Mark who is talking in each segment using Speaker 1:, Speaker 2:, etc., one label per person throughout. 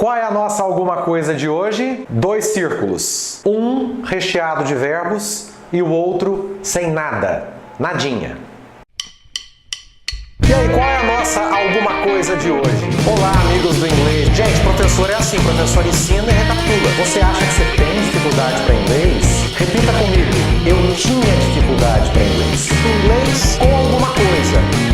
Speaker 1: Qual é a nossa alguma coisa de hoje? Dois círculos. Um recheado de verbos e o outro sem nada. Nadinha. E aí, qual é a nossa alguma coisa de hoje? Olá, amigos do inglês. Gente, professor é assim, professor ensina e recapitula. Você acha que você tem dificuldade para inglês? Repita comigo. Eu tinha dificuldade para inglês. Inglês com alguma coisa.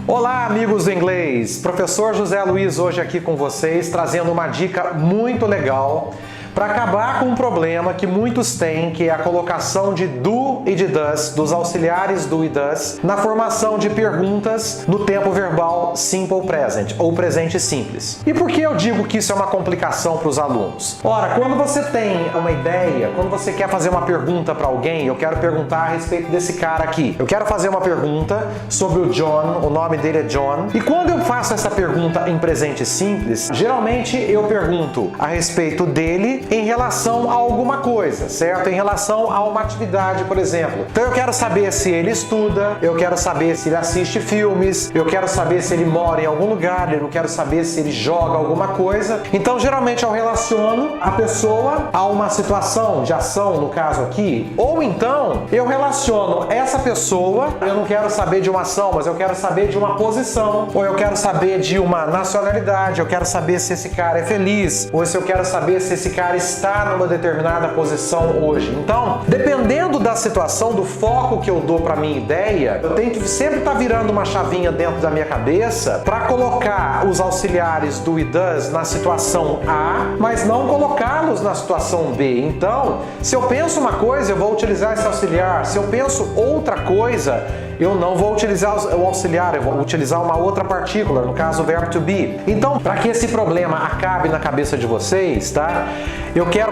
Speaker 1: Olá, amigos do inglês. Professor José Luiz hoje aqui com vocês, trazendo uma dica muito legal para acabar com um problema que muitos têm, que é a colocação de do e de does, dos auxiliares do e does, na formação de perguntas no tempo verbal simple present, ou presente simples. E por que eu digo que isso é uma complicação para os alunos? Ora, quando você tem uma ideia, quando você quer fazer uma pergunta para alguém, eu quero perguntar a respeito desse cara aqui. Eu quero fazer uma pergunta sobre o John, o nome dele é John, e quando eu faço essa pergunta em presente simples, geralmente eu pergunto a respeito dele em relação a alguma coisa, certo? Em relação a uma atividade, por exemplo. Então eu quero saber se ele estuda, eu quero saber se ele assiste filmes, eu quero saber se ele mora em algum lugar, eu quero saber se ele joga alguma coisa. Então geralmente eu relaciono a pessoa a uma situação de ação, no caso aqui, ou então eu relaciono essa pessoa, eu não quero saber de uma ação, mas eu quero saber de uma posição, ou eu quero saber de uma nacionalidade, eu quero saber se esse cara é feliz, ou se eu quero saber se esse cara está numa determinada posição hoje. Então, dependendo da situação, do foco que eu dou para minha ideia, eu tenho que sempre estar virando uma chavinha dentro da minha cabeça para colocar os auxiliares do e does na situação A, mas não colocá-los na situação B. Então, se eu penso uma coisa, eu vou utilizar esse auxiliar. Se eu penso outra coisa, eu não vou utilizar o auxiliar, eu vou utilizar uma outra partícula, no caso o verbo to be. Então, para que esse problema acabe na cabeça de vocês, tá?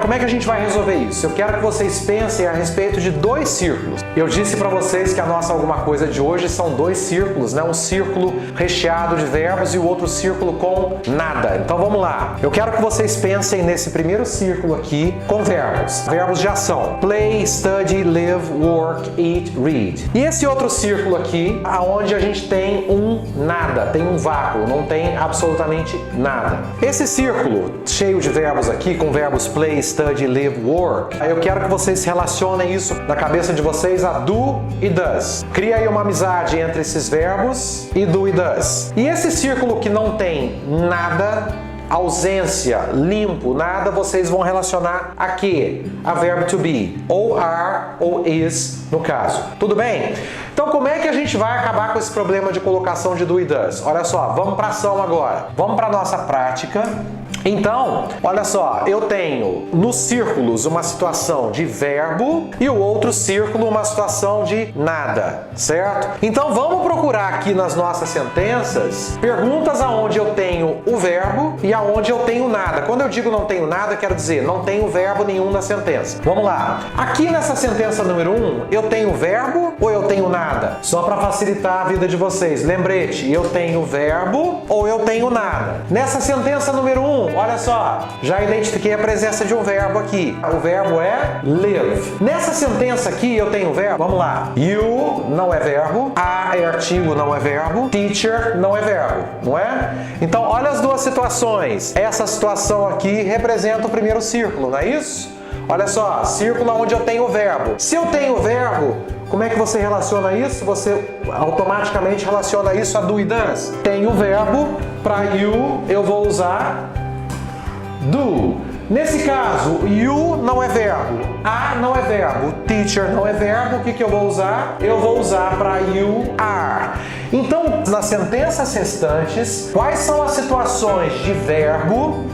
Speaker 1: Como é que a gente vai resolver isso? Eu quero que vocês pensem a respeito de dois círculos. Eu disse para vocês que a nossa alguma coisa de hoje são dois círculos, né? Um círculo recheado de verbos e o outro círculo com nada. Então vamos lá. Eu quero que vocês pensem nesse primeiro círculo aqui com verbos. Verbos de ação. Play, study, live, work, eat, read. E esse outro círculo aqui, aonde a gente tem um nada, tem um vácuo, não tem absolutamente nada. Esse círculo cheio de verbos aqui, com verbos play, study, live, work, eu quero que vocês relacionem isso na cabeça de vocês a do e does. Cria aí uma amizade entre esses verbos e do e does. E esse círculo que não tem nada, ausência, limpo, nada, vocês vão relacionar a quê? A verbo to be, ou are ou is no caso. Tudo bem? Então como é que a gente vai acabar com esse problema de colocação de do e does? Olha só, vamos para ação agora. Vamos para a nossa prática. Então, olha só, eu tenho nos círculos uma situação de verbo e o outro círculo uma situação de nada, certo? Então vamos procurar aqui nas nossas sentenças perguntas aonde eu tenho o verbo e aonde eu tenho nada. Quando eu digo não tenho nada, quero dizer não tenho verbo nenhum na sentença. Vamos lá. Aqui nessa sentença número 1, eu tenho verbo ou eu tenho nada? Só para facilitar a vida de vocês. Lembrete, eu tenho verbo ou eu tenho nada. Nessa sentença número 1, olha só, já identifiquei a presença de um verbo aqui. O verbo é live. Nessa sentença aqui eu tenho verbo, vamos lá. You não é verbo, a é artigo, não é verbo, teacher não é verbo, não é? Então olha as duas situações. Essa situação aqui representa o primeiro círculo, não é isso? Olha só, círculo onde eu tenho o verbo. Se eu tenho o verbo, como é que você relaciona isso? Você automaticamente relaciona isso a do e does. Tenho o verbo, para you eu vou usar do. Nesse caso, you não é verbo, a não é verbo, teacher não é verbo, o que eu vou usar? Eu vou usar para you are. Então, nas sentenças restantes, quais são as situações de verbo?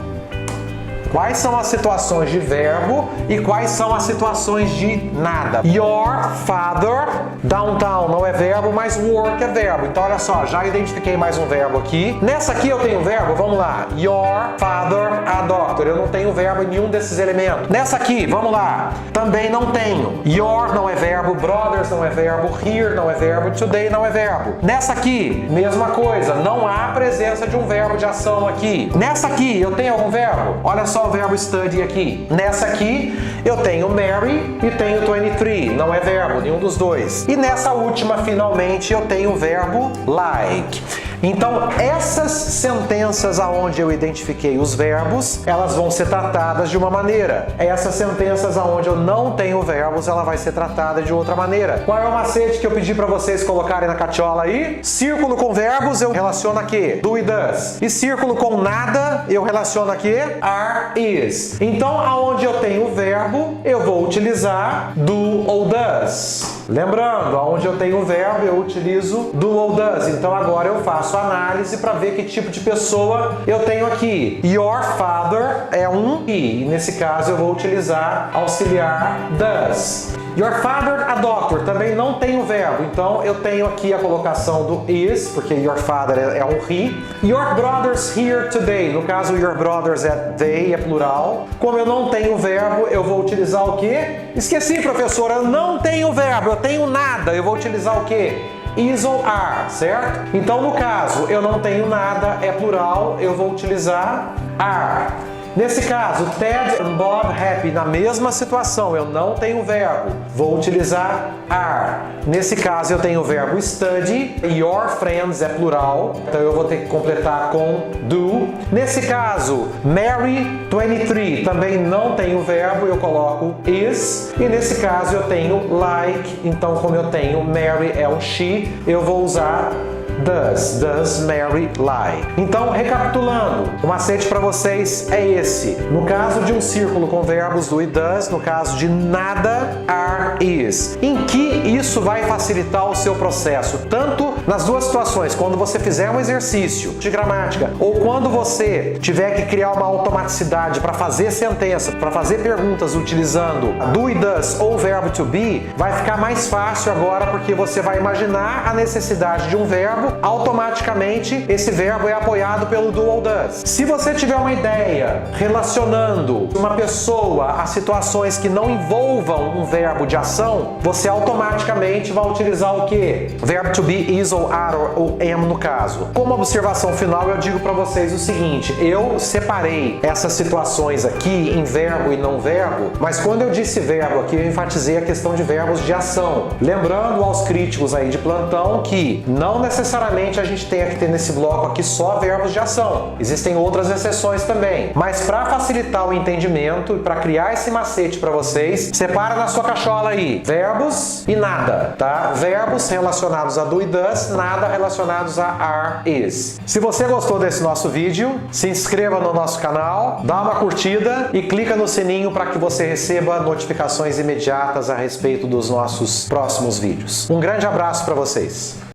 Speaker 1: Quais são as situações de verbo e quais são as situações de nada? Your father, downtown não é verbo, mas work é verbo. Então olha só, já identifiquei mais um verbo aqui. Nessa aqui eu tenho verbo, vamos lá. Your father, a doctor. Eu não tenho verbo em nenhum desses elementos. Nessa aqui, vamos lá. Também não tenho. Your não é verbo, brothers não é verbo, here não é verbo, today não é verbo. Nessa aqui, mesma coisa. Não há presença de um verbo de ação aqui. Nessa aqui, eu tenho algum verbo? Olha só o verbo study aqui. Nessa aqui, eu tenho marry e tenho 23. Não é verbo, nenhum dos dois. E nessa última, finalmente, eu tenho o verbo like. Então, essas sentenças aonde eu identifiquei os verbos, elas vão ser tratadas de uma maneira. Essas sentenças aonde eu não tenho verbos, ela vai ser tratada de outra maneira. Qual é o macete que eu pedi para vocês colocarem na cachola aí? Círculo com verbos eu relaciono aqui, do e does. E círculo com nada eu relaciono aqui, are, is. Então, aonde eu tenho o verbo, eu vou utilizar do ou does. Lembrando, aonde eu tenho o verbo, eu utilizo do ou does. Então agora eu faço análise para ver que tipo de pessoa eu tenho aqui. Your father é um he. E nesse caso eu vou utilizar auxiliar does. Your father, a doctor, também não tem o verbo. Então eu tenho aqui a colocação do is, porque your father é um he. Your brothers here today. No caso, your brothers é they, é plural. Como eu não tenho o verbo, eu vou utilizar o quê? Esqueci, professora, eu não tenho verbo, eu tenho nada. Eu vou utilizar o quê? Is ou are, certo? Então, no caso, eu não tenho nada, é plural, eu vou utilizar are. Nesse caso, Ted and Bob happy, na mesma situação, eu não tenho verbo, vou utilizar are. Nesse caso, eu tenho o verbo study, your friends é plural, então eu vou ter que completar com do. Nesse caso, Mary 23, também não tenho verbo, eu coloco is. E nesse caso, eu tenho like, então como eu tenho Mary é um she, eu vou usar does. Does Mary lie? Então, recapitulando, o macete para vocês é esse. No caso de um círculo com verbos do e does, no caso de nada, are, is. Em que isso vai facilitar o seu processo? Tanto nas duas situações, quando você fizer um exercício de gramática ou quando você tiver que criar uma automaticidade para fazer sentença, para fazer perguntas utilizando do e does ou verbo to be, vai ficar mais fácil agora porque você vai imaginar a necessidade de um verbo, automaticamente esse verbo é apoiado pelo do ou does. Se você tiver uma ideia relacionando uma pessoa a situações que não envolvam um verbo de ação, você automaticamente vai utilizar o que? Verbo to be, is ou are ou am no caso. Como observação final, eu digo para vocês o seguinte, eu separei essas situações aqui em verbo e não verbo, mas quando eu disse verbo aqui, eu enfatizei a questão de verbos de ação. Lembrando aos críticos aí de plantão que não necessariamente a gente tenha que ter nesse bloco aqui só verbos de ação. Existem outras exceções também. Mas para facilitar o entendimento e para criar esse macete para vocês, separa na sua cachola aí verbos e nada, tá? Verbos relacionados a do e does, nada relacionados a are, is. Se você gostou desse nosso vídeo, se inscreva no nosso canal, dá uma curtida e clica no sininho para que você receba notificações imediatas a respeito dos nossos próximos vídeos. Um grande abraço para vocês!